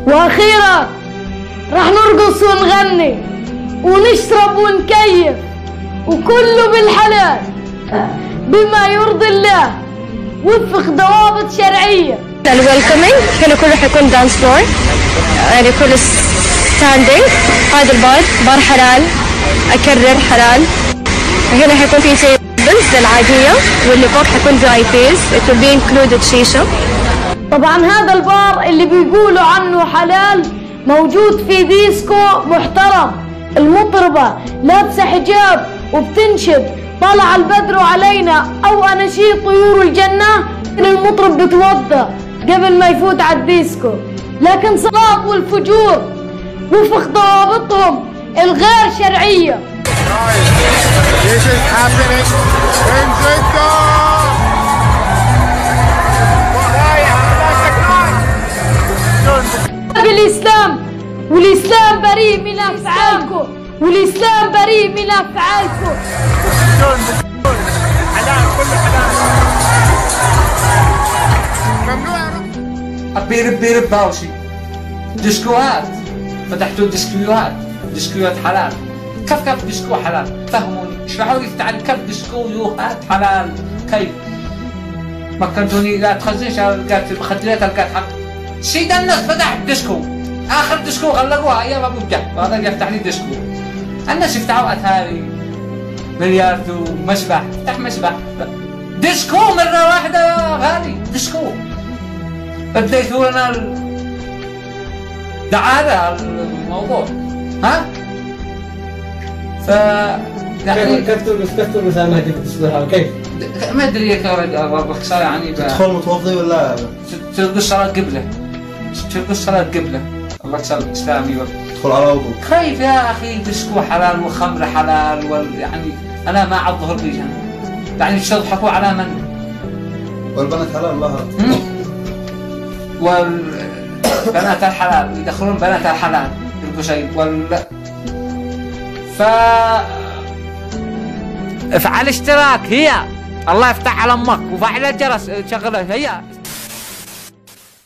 واخيرا راح نرقص ونغني ونشرب ونكيف وكله بالحلال بما يرضي الله وفق ضوابط شرعيه. الويلكمينج هنا كله حيكون دانس فلور، يعني كله ستاندينج. هذا بار حلال، اكرر حلال. هنا حيكون في تيبلز العاديه واللي فوق حيكون VIPs. it will be included شيشه. طبعا هذا البار اللي بيقولوا عنه حلال موجود في ديسكو محترم. المطربة لابسة حجاب وبتنشد طلع البدر علينا او اناشيد طيور الجنة. المطرب بتوضى قبل ما يفوت على الديسكو، لكن صلاة والفجور وفق ضوابطهم الغير شرعية. بالإسلام والإسلام بريء من أفعالكم، والإسلام بريء من أفعالكم. حلال كله حلال. ممنوع بيرب باوشي. ديسكوهات فتحتوا ديسكوهات حلال. كيف ديسكو حلال؟ فهموني، اشرحوا لي تعال كيف ديسكوهات حلال؟ كيف؟ مكنتوني لا تخزنش قالت المخدرات قالت حق. سيد الناس فتح ديسكو، اخر ديسكو غلقوها ايام ابو الجهل، وهذا يفتح لي ديسكو. الناس يفتحوا اتاري بلياردو ومسبح، افتح مسبح. ديسكو مرة واحدة يا غالي، ديسكو. بديتوا لنا دعارة الموضوع، ها؟ كيف ترقص انا كيف تصبحها كيف؟ ما ادري الرقصة يعني تدخل متوضي ولا ترقص صلاة قبلة، ترقص صلاة قبلة، الرقص الإسلامي تدخل على وضوء. كيف يا أخي ديسكو حلال وخمر حلال يعني أنا ما عاد ظهر لي يعني تضحكوا على من؟ والبنات حلال ظهر. والبنات الحلال يدخلون بنات الحلال بالقصيد افعل اشتراك هي الله يفتح على امك وفعل الجرس شغله هي